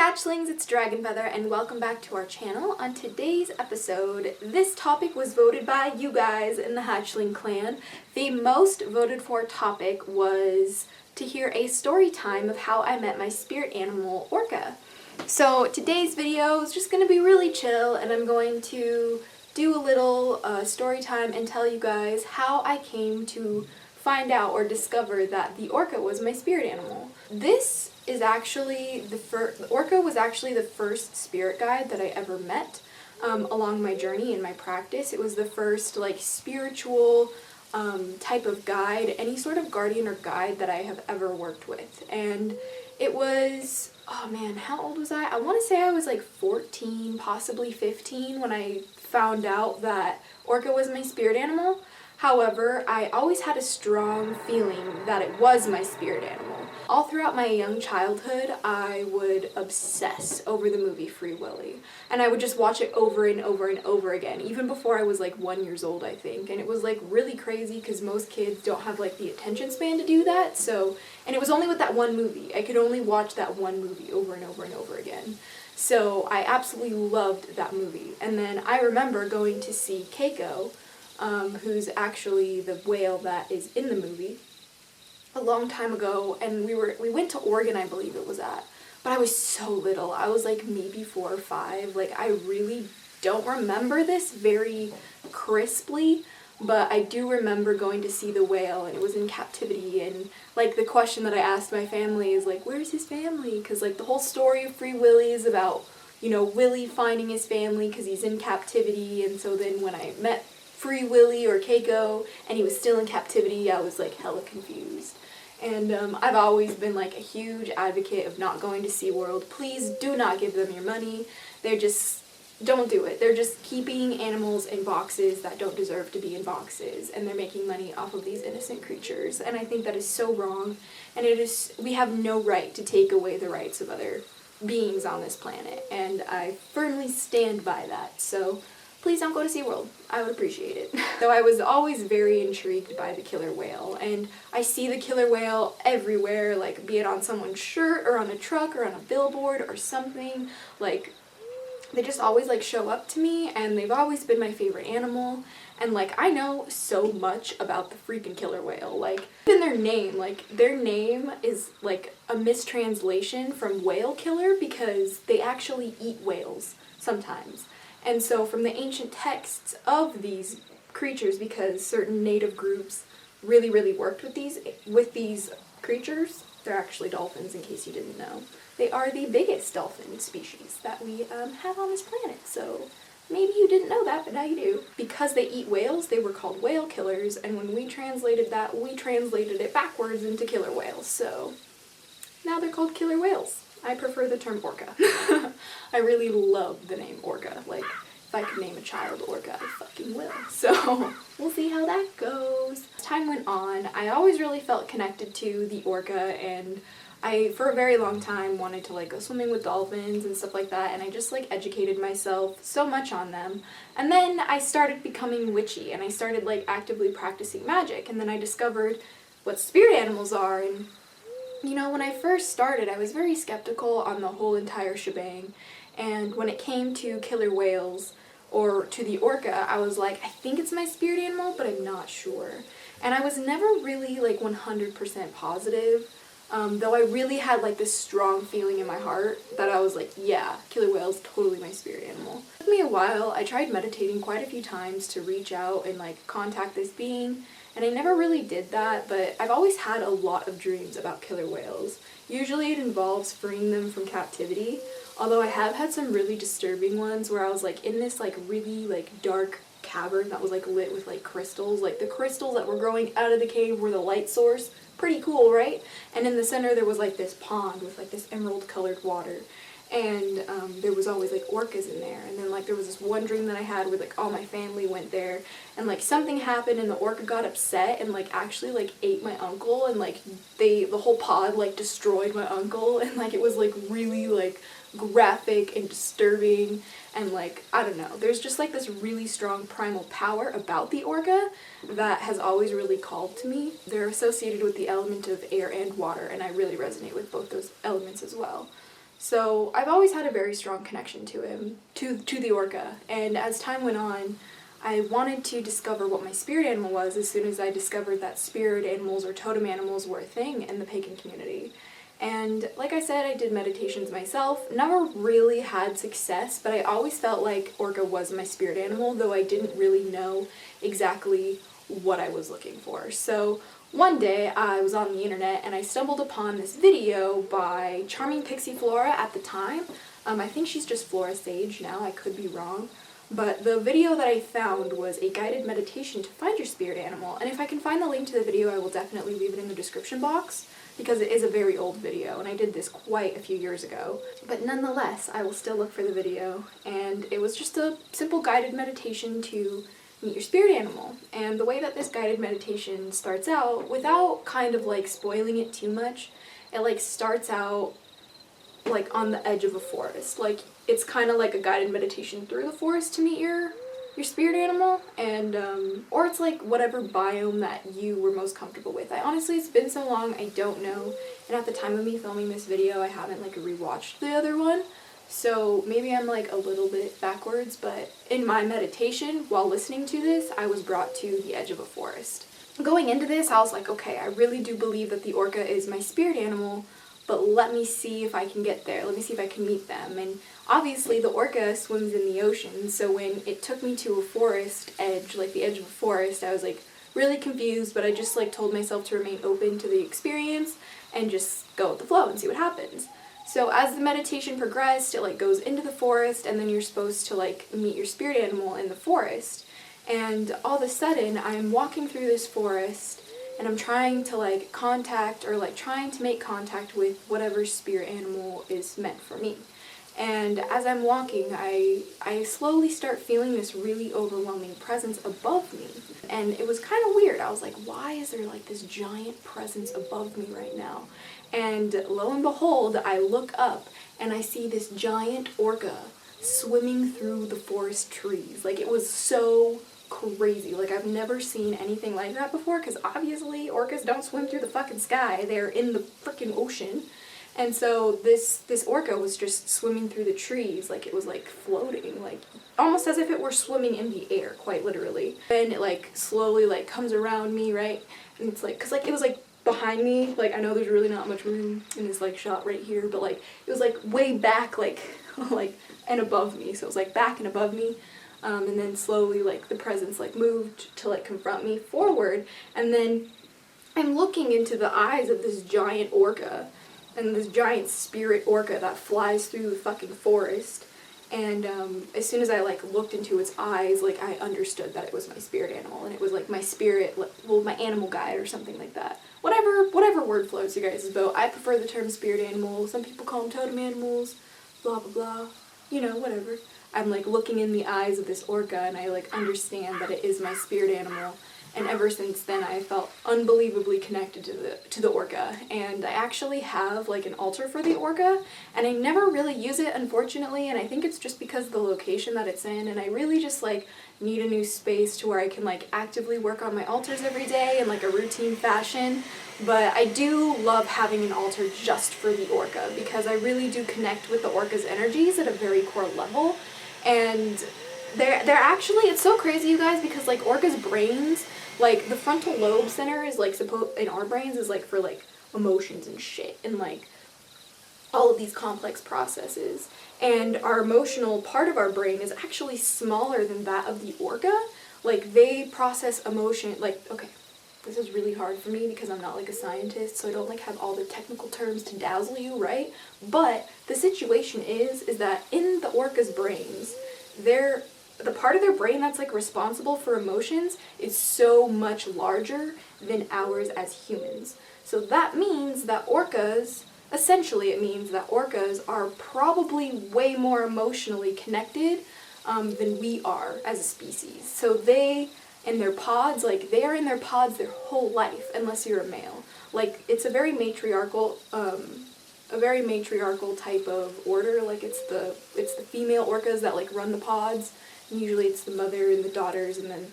Hatchlings, it's Dragon Feather, and welcome back to our channel. On today's episode, this topic was voted by you guys in the Hatchling Clan. The most voted for topic was to hear a story time of how I met my spirit animal, Orca. So today's video is just going to be really chill, and I'm going to do a little story time and tell you guys how I came to find out or discover that the Orca was my spirit animal. This is actually Orca was actually the first spirit guide that I ever met along my journey in my practice. It was the first spiritual type of guide, any sort of guardian or guide that I have ever worked with. And it was, oh man, how old was I? I want to say I was like 14, possibly 15 when I found out that Orca was my spirit animal. However, I always had a strong feeling that it was my spirit animal. All throughout my young childhood, I would obsess over the movie Free Willy. And I would just watch it over and over and over again, even before I was like 1 year old, I think. And it was like really crazy because most kids don't have like the attention span to do that. And it was only with that one movie. I could only watch that one movie over and over and over again. So I absolutely loved that movie. And then I remember going to see Keiko, who's actually the whale that is in the movie, a long time ago, and we went to Oregon, I believe it was at, but I was so little. I was like maybe 4 or 5. Like, I really don't remember this very crisply, but I do remember going to see the whale, and it was in captivity, and like the question that I asked my family is like, where's his family? Because like the whole story of Free Willy is about, you know, Willy finding his family because he's in captivity. And so then when I met Free Willy or Keiko and he was still in captivity, I was like hella confused. And I've always been like a huge advocate of not going to SeaWorld. Please do not give them your money. Don't do it. They're just keeping animals in boxes that don't deserve to be in boxes, and they're making money off of these innocent creatures. And I think that is so wrong, and we have no right to take away the rights of other beings on this planet, and I firmly stand by that. So please don't go to SeaWorld. I would appreciate it. So I was always very intrigued by the killer whale, and I see the killer whale everywhere, like be it on someone's shirt or on a truck or on a billboard or something. Like, they just always like show up to me, and they've always been my favorite animal. And like, I know so much about the freaking killer whale. Like, even their name is like a mistranslation from whale killer because they actually eat whales sometimes. And so from the ancient texts of these creatures, because certain native groups really worked with these creatures, they're actually dolphins, in case you didn't know. They are the biggest dolphin species that we have on this planet. So maybe you didn't know that, but now you do. Because they eat whales, they were called whale killers, and when we translated that, we translated it backwards into killer whales. So now they're called killer whales. I prefer the term Orca. I really love the name Orca. Like, if I could name a child Orca, I fucking will. So we'll see how that goes. As time went on, I always really felt connected to the Orca, and I, for a very long time, wanted to like go swimming with dolphins and stuff like that, and I just like educated myself so much on them. And then I started becoming witchy, and I started like actively practicing magic, and then I discovered what spirit animals are. And you know, when I first started, I was very skeptical on the whole entire shebang, and when it came to killer whales or to the Orca, I was like, I think it's my spirit animal, but I'm not sure. And I was never really like 100% positive, though I really had like this strong feeling in my heart that I was like, yeah, killer whale is totally my spirit animal. It took me a while. I tried meditating quite a few times to reach out and like contact this being, and I never really did that, but I've always had a lot of dreams about killer whales. Usually it involves freeing them from captivity, although I have had some really disturbing ones where I was like in this like really like dark cavern that was like lit with like crystals. Like the crystals that were growing out of the cave were the light source. Pretty cool, right? And in the center there was like this pond with like this emerald colored water. And there was always like orcas in there. And then like there was this one dream that I had where like all my family went there, and like something happened and the orca got upset and like actually like ate my uncle, and like the whole pod like destroyed my uncle, and like it was like really like graphic and disturbing. And like, I don't know, there's just like this really strong primal power about the Orca that has always really called to me. They're associated with the element of air and water, and I really resonate with both those elements as well. So I've always had a very strong connection to him, to the orca, and as time went on, I wanted to discover what my spirit animal was as soon as I discovered that spirit animals or totem animals were a thing in the pagan community. And like I said, I did meditations myself, never really had success, but I always felt like Orca was my spirit animal, though I didn't really know exactly what I was looking for. So one day I was on the internet and I stumbled upon this video by Charming Pixie Flora at the time. I think she's just Flora Sage now, I could be wrong. But the video that I found was a guided meditation to find your spirit animal, and if I can find the link to the video, I will definitely leave it in the description box, because it is a very old video, and I did this quite a few years ago. But nonetheless, I will still look for the video, and it was just a simple guided meditation to meet your spirit animal. And the way that this guided meditation starts out, without kind of like spoiling it too much, it like starts out like on the edge of a forest. Like it's kind of like a guided meditation through the forest to meet your spirit animal, and or it's like whatever biome that you were most comfortable with. Honestly, it's been so long, I don't know, and at the time of me filming this video I haven't like rewatched the other one, so maybe I'm like a little bit backwards, but in my meditation while listening to this I was brought to the edge of a forest. Going into this I was like, okay, I really do believe that the orca is my spirit animal, but let me see if I can get there. Let me see if I can meet them. And obviously the orca swims in the ocean, so when it took me to a forest edge, like the edge of a forest, I was like really confused, but I just like told myself to remain open to the experience and just go with the flow and see what happens. So as the meditation progressed, it like goes into the forest, and then you're supposed to like meet your spirit animal in the forest. And all of a sudden I'm walking through this forest and I'm trying to like contact, or like trying to make contact with whatever spirit animal is meant for me. And as I'm walking, I slowly start feeling this really overwhelming presence above me. And it was kind of weird. I was like, why is there like this giant presence above me right now? And lo and behold, I look up and I see this giant orca swimming through the forest trees. Like, it was so crazy. Like, I've never seen anything like that before, because obviously orcas don't swim through the fucking sky. They're in the freaking ocean. And so this orca was just swimming through the trees, like it was like floating, like almost as if it were swimming in the air, quite literally. And it like slowly like comes around me, right? And it's like, cause like it was like behind me, like I know there's really not much room in this like shot right here, but like it was like way back, like like and above me. So it was like back and above me. And then slowly like the presence like moved to like confront me forward, and then I'm looking into the eyes of this giant orca, and this giant spirit orca that flies through the fucking forest. And as soon as I like looked into its eyes, like I understood that it was my spirit animal, and it was like my spirit, well, my animal guide or something like that. Whatever word floats you guys' boat. I prefer the term spirit animal. Some people call them totem animals, blah blah blah, you know, whatever. I'm like looking in the eyes of this orca, and I like understand that it is my spirit animal. And ever since then I felt unbelievably connected to the orca. And I actually have like an altar for the orca, and I never really use it, unfortunately, and I think it's just because of the location that it's in, and I really just like need a new space to where I can like actively work on my altars every day in like a routine fashion. But I do love having an altar just for the orca, because I really do connect with the orca's energies at a very core level. And they're actually, it's so crazy, you guys, because like orca's brains, like the frontal lobe center is like in our brains is like for like emotions and shit and like all of these complex processes, and our emotional part of our brain is actually smaller than that of the orca. Like they process emotion, like, okay, this is really hard for me because I'm not like a scientist, so I don't like have all the technical terms to dazzle you, right? But the situation is that in the orca's brains, the part of their brain that's like responsible for emotions is so much larger than ours as humans. So that means that essentially it means that orcas are probably way more emotionally connected than we are as a species. So they are in their pods their whole life, unless you're a male. Like, it's a very matriarchal type of order. Like it's the female orcas that like run the pods. Usually it's the mother and the daughters, and then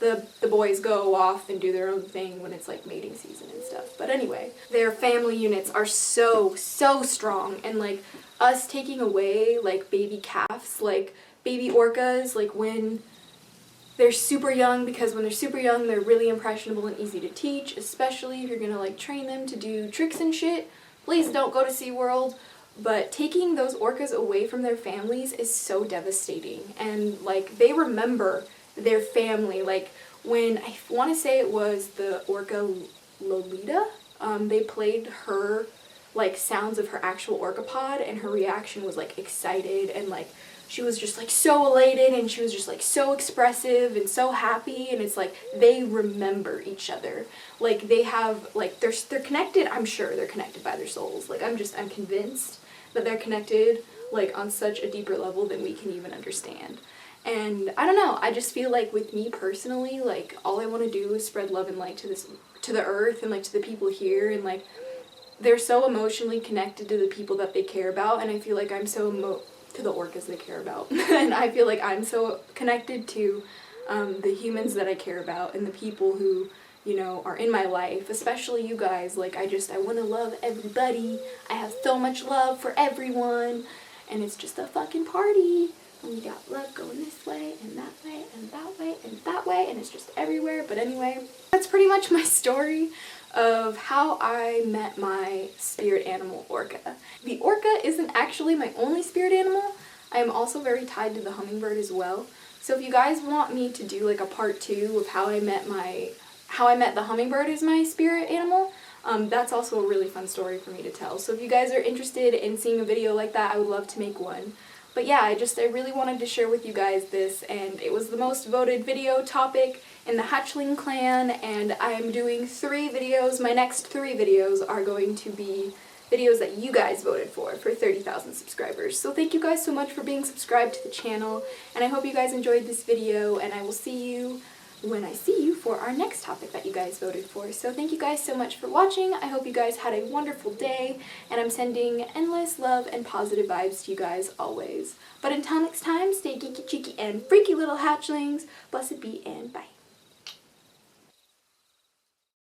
the boys go off and do their own thing when it's like mating season and stuff. But anyway, their family units are so strong, and like us taking away like baby calves, like baby orcas, like when they're super young, because when they're super young they're really impressionable and easy to teach, especially if you're gonna like train them to do tricks and shit. Please don't go to SeaWorld. But taking those orcas away from their families is so devastating, and like they remember their family. Like when, I want to say it was the orca Lolita, they played her like sounds of her actual orca pod, and her reaction was like excited, and like she was just like so elated, and she was just like so expressive and so happy, and it's like they remember each other. Like they have like they're connected. I'm sure they're connected by their souls. Like I'm convinced that they're connected like on such a deeper level than we can even understand. And I don't know, I just feel like with me personally, like all I want to do is spread love and light to the earth and like to the people here, and like they're so emotionally connected to the people that they care about, and I feel like I'm so to the orcas they care about and I feel like I'm so connected to the humans that I care about and the people who, you know, are in my life, especially you guys. Like I want to love everybody. I have so much love for everyone, and it's just a fucking party. And we got love going this way and that way and that way and that way, and it's just everywhere. But anyway, that's pretty much my story of how I met my spirit animal, Orca. The orca isn't actually my only spirit animal. I am also very tied to the hummingbird as well. So if you guys want me to do like a part 2 of how I met the hummingbird as my spirit animal, that's also a really fun story for me to tell. So if you guys are interested in seeing a video like that, I would love to make one. But yeah, I really wanted to share with you guys this, and it was the most voted video topic in the Hatchling Clan, and I am doing 3 videos. My next 3 videos are going to be videos that you guys voted for 30,000 subscribers. So thank you guys so much for being subscribed to the channel, and I hope you guys enjoyed this video, and I will see you when I see you for our next topic that you guys voted for. So thank you guys so much for watching. I hope you guys had a wonderful day, and I'm sending endless love and positive vibes to you guys always. But until next time, stay geeky, cheeky, and freaky little hatchlings. Blessed be, and bye.